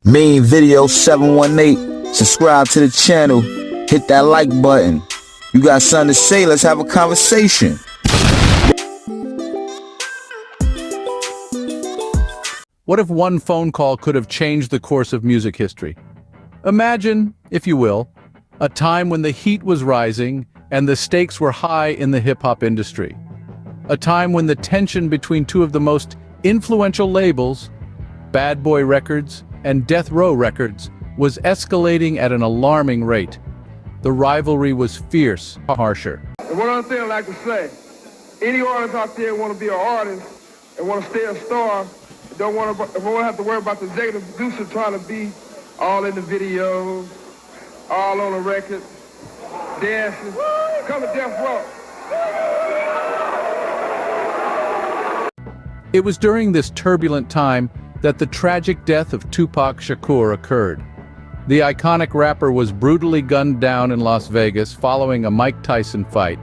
Main video 718. Subscribe to the channel. Hit that like button. You got something to say? Let's have a conversation. What if one phone call could have changed the course of music history? Imagine, if you will, a time when the heat was rising and the stakes were high in the hip-hop industry. A time when the tension between two of the most influential labels, Bad Boy Records and Death Row Records, was escalating at an alarming rate. The rivalry was fierce, harsher. And one other thing I'd like to say, any artist out there want to be an artist and want to stay a star, don't want to have to worry about the executive producer trying to be all in the videos, all on the record, dancing. Come to Death Row. It was during this turbulent time that the tragic death of Tupac Shakur occurred. The iconic rapper was brutally gunned down in Las Vegas following a Mike Tyson fight,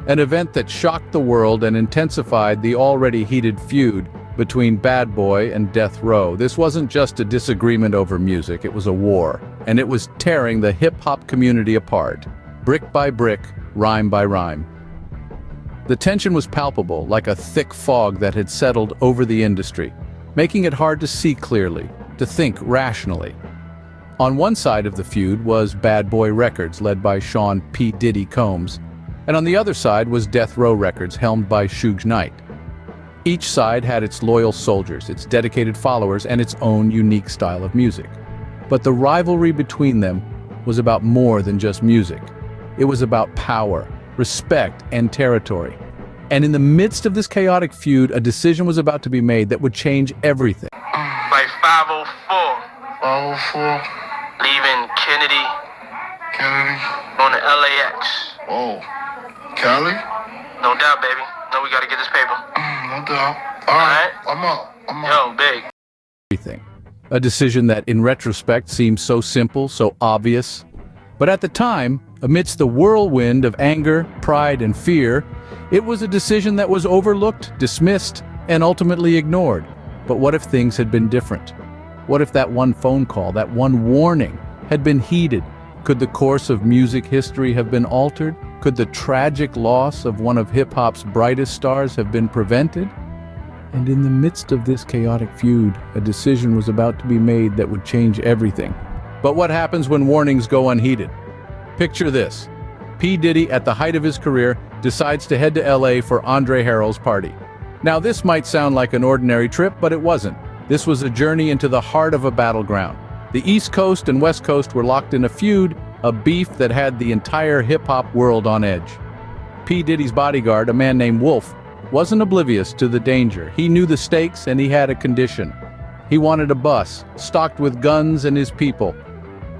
an event that shocked the world and intensified the already heated feud between Bad Boy and Death Row. This wasn't just a disagreement over music, it was a war, and it was tearing the hip-hop community apart, brick by brick, rhyme by rhyme. The tension was palpable, like a thick fog that had settled over the industry, making it hard to see clearly, to think rationally. On one side of the feud was Bad Boy Records, led by Sean P. Diddy Combs, and on the other side was Death Row Records, helmed by Suge Knight. Each side had its loyal soldiers, its dedicated followers, and its own unique style of music. But the rivalry between them was about more than just music. It was about power, respect, and territory. And in the midst of this chaotic feud, a decision was about to be made that would change everything. Like 504. 504. Leaving Kennedy on the LAX. Oh, Cali? No doubt, baby. No, we gotta get this paper. No doubt. All right. I'm up. Yo, big. Everything. A decision that, in retrospect, seems so simple, so obvious. But at the time, amidst the whirlwind of anger, pride, and fear, it was a decision that was overlooked, dismissed, and ultimately ignored. But what if things had been different? What if that one phone call, that one warning, had been heeded? Could the course of music history have been altered? Could the tragic loss of one of hip-hop's brightest stars have been prevented? And in the midst of this chaotic feud, a decision was about to be made that would change everything. But what happens when warnings go unheeded? Picture this. P. Diddy, at the height of his career, decides to head to LA for Andre Harrell's party. Now, this might sound like an ordinary trip, but it wasn't. This was a journey into the heart of a battleground. The East Coast and West Coast were locked in a feud, a beef that had the entire hip-hop world on edge. P. Diddy's bodyguard, a man named Wolf, wasn't oblivious to the danger. He knew the stakes, and he had a condition. He wanted a bus, stocked with guns and his people.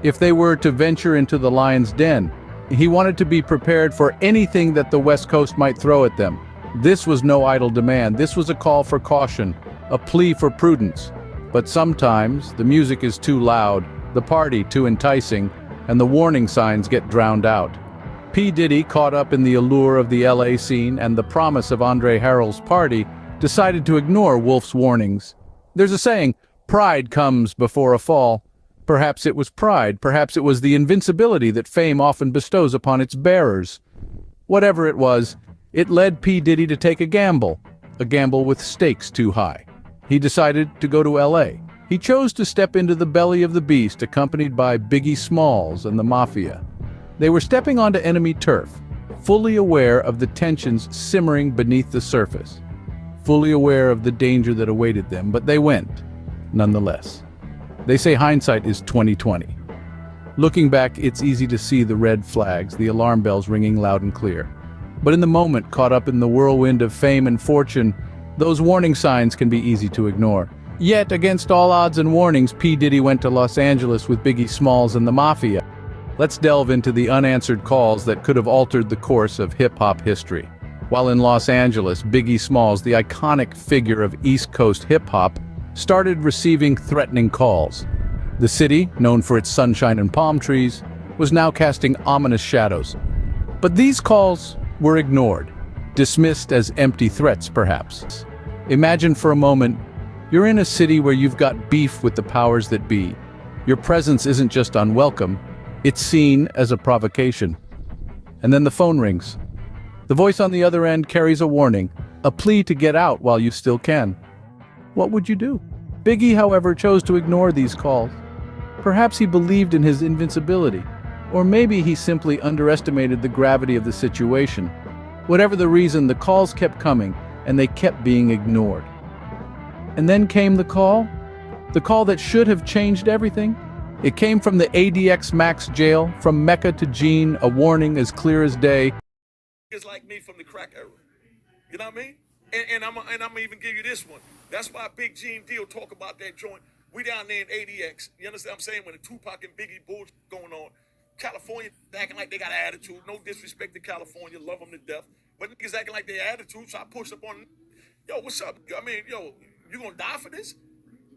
If they were to venture into the lion's den, he wanted to be prepared for anything that the West Coast might throw at them. This was no idle demand. This was a call for caution, a plea for prudence. But sometimes the music is too loud, the party too enticing, and the warning signs get drowned out. P. Diddy, caught up in the allure of the LA scene and the promise of Andre Harrell's party, decided to ignore Wolf's warnings. There's a saying, pride comes before a fall. Perhaps it was pride, perhaps it was the invincibility that fame often bestows upon its bearers. Whatever it was, it led P. Diddy to take a gamble with stakes too high. He decided to go to LA. He chose to step into the belly of the beast, accompanied by Biggie Smalls and the Mafia. They were stepping onto enemy turf, fully aware of the tensions simmering beneath the surface, fully aware of the danger that awaited them, but they went, nonetheless. They say hindsight is 20/20. Looking back, it's easy to see the red flags, the alarm bells ringing loud and clear. But in the moment, caught up in the whirlwind of fame and fortune, those warning signs can be easy to ignore. Yet, against all odds and warnings, P. Diddy went to Los Angeles with Biggie Smalls and the Mafia. Let's delve into the unanswered calls that could have altered the course of hip-hop history. While in Los Angeles, Biggie Smalls, the iconic figure of East Coast hip-hop, started receiving threatening calls. The city, known for its sunshine and palm trees, was now casting ominous shadows. But these calls were ignored, dismissed as empty threats, perhaps. Imagine for a moment, you're in a city where you've got beef with the powers that be. Your presence isn't just unwelcome, it's seen as a provocation. And then the phone rings. The voice on the other end carries a warning, a plea to get out while you still can. What would you do? Biggie, however, chose to ignore these calls. Perhaps he believed in his invincibility, or maybe he simply underestimated the gravity of the situation. Whatever the reason, the calls kept coming, and they kept being ignored. And then came the call that should have changed everything. It came from the ADX Max jail, from Mecca to Gene, a warning as clear as day. It's like me from the crack era. You know what I mean? And I'm gonna even give you this one. That's why Big Gene Deal talk about that joint. We down there in ADX. You understand what I'm saying? When the Tupac and Biggie bullshit going on, California acting like they got an attitude. No disrespect to California, love them to death. But niggas acting like they attitude, so I push up on, yo, what's up? I mean, yo, you gonna die for this?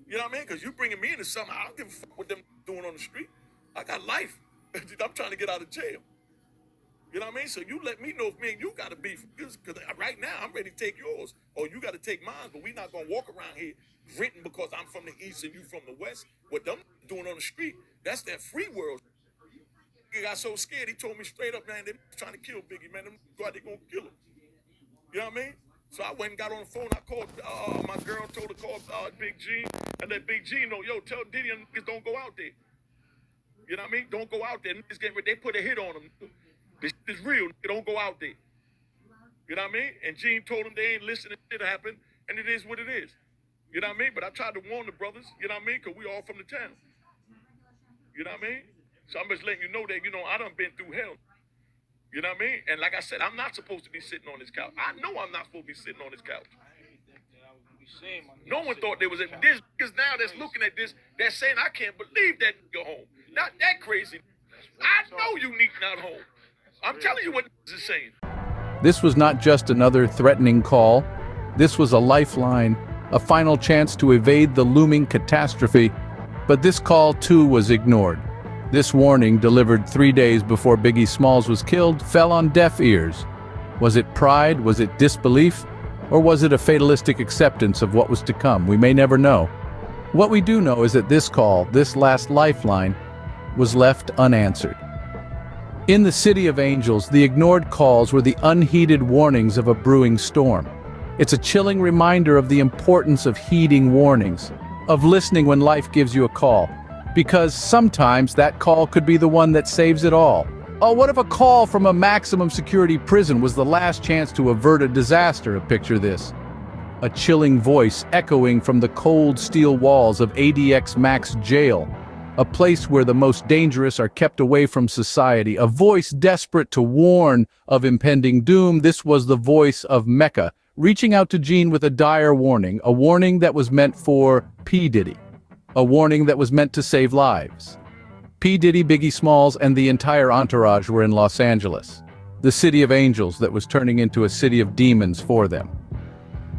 You know what I mean? Because you bringing me into something, I don't give a fuck what them doing on the street. I got life. I'm trying to get out of jail. You know what I mean? So you let me know if me and you got to beef. Because right now, I'm ready to take yours. Or you got to take mine. But we not going to walk around here renting because I'm from the East and you from the West. What them doing on the street, that's that free world. He got so scared, he told me straight up, man, they trying to kill Biggie, man. Them God, they going to kill him. You know what I mean? So I went and got on the phone. I called, my girl told her to call Big G. And let Big G know, yo, tell Diddy and niggas don't go out there. You know what I mean? Don't go out there. Niggas get ready. They put a hit on them. This is real. They don't go out there. You know what I mean? And Gene told them they ain't listening. It happened, and it is what it is. You know what I mean? But I tried to warn the brothers. You know what I mean? Because we all from the town. You know what I mean? So I'm just letting you know that, you know, I done been through hell. You know what I mean? And like I said, I'm not supposed to be sitting on this couch. I know I'm not supposed to be sitting on this couch. No one thought there was this, because now that's looking at this, they're saying, I can't believe that nigga home. Not that crazy. I know you need not home. I'm telling you what this is saying. This was not just another threatening call. This was a lifeline, a final chance to evade the looming catastrophe. But this call, too, was ignored. This warning, delivered 3 days before Biggie Smalls was killed, fell on deaf ears. Was it pride? Was it disbelief? Or was it a fatalistic acceptance of what was to come? We may never know. What we do know is that this call, this last lifeline, was left unanswered. In the City of Angels, the ignored calls were the unheeded warnings of a brewing storm. It's a chilling reminder of the importance of heeding warnings, of listening when life gives you a call, because sometimes that call could be the one that saves it all. Oh, what if a call from a maximum security prison was the last chance to avert a disaster? Picture this. A chilling voice echoing from the cold steel walls of ADX Max jail, a place where the most dangerous are kept away from society, a voice desperate to warn of impending doom. This was the voice of Mecca, reaching out to Gene with a dire warning, a warning that was meant for P. Diddy, a warning that was meant to save lives. P. Diddy, Biggie Smalls, and the entire entourage were in Los Angeles, the City of Angels that was turning into a city of demons for them.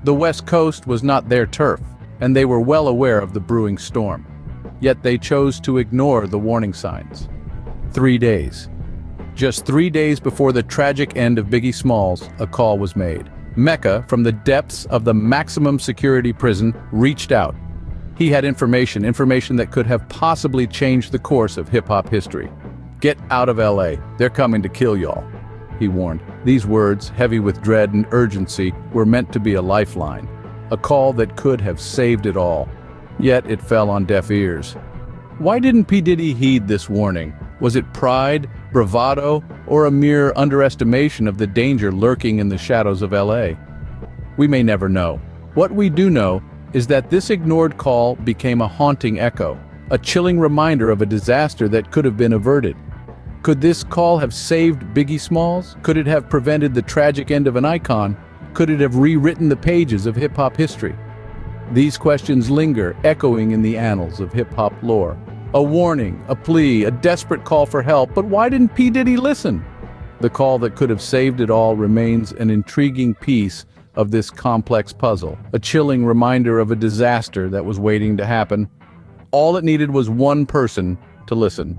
The West Coast was not their turf, and they were well aware of the brewing storm. Yet they chose to ignore the warning signs. 3 days. Just 3 days before the tragic end of Biggie Smalls, a call was made. Mecca, from the depths of the maximum security prison, reached out. He had information that could have possibly changed the course of hip-hop history. Get out of LA, they're coming to kill y'all, he warned. These words, heavy with dread and urgency, were meant to be a lifeline, a call that could have saved it all. Yet it fell on deaf ears. Why didn't P. Diddy heed this warning? Was it pride, bravado, or a mere underestimation of the danger lurking in the shadows of LA? We may never know. What we do know is that this ignored call became a haunting echo, a chilling reminder of a disaster that could have been averted. Could this call have saved Biggie Smalls? Could it have prevented the tragic end of an icon? Could it have rewritten the pages of hip-hop history? These questions linger, echoing in the annals of hip-hop lore. A warning, a plea, a desperate call for help, but why didn't P. Diddy listen? The call that could have saved it all remains an intriguing piece of this complex puzzle, a chilling reminder of a disaster that was waiting to happen. All it needed was one person to listen.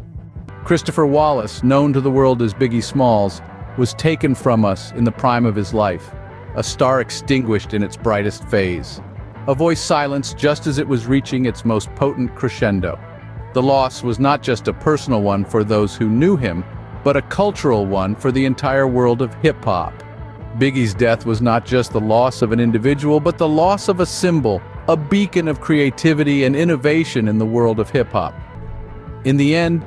Christopher Wallace, known to the world as Biggie Smalls, was taken from us in the prime of his life, a star extinguished in its brightest phase. A voice silenced just as it was reaching its most potent crescendo. The loss was not just a personal one for those who knew him, but a cultural one for the entire world of hip-hop. Biggie's death was not just the loss of an individual, but the loss of a symbol, a beacon of creativity and innovation in the world of hip-hop. In the end,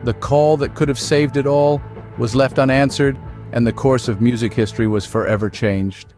the call that could have saved it all was left unanswered, and the course of music history was forever changed.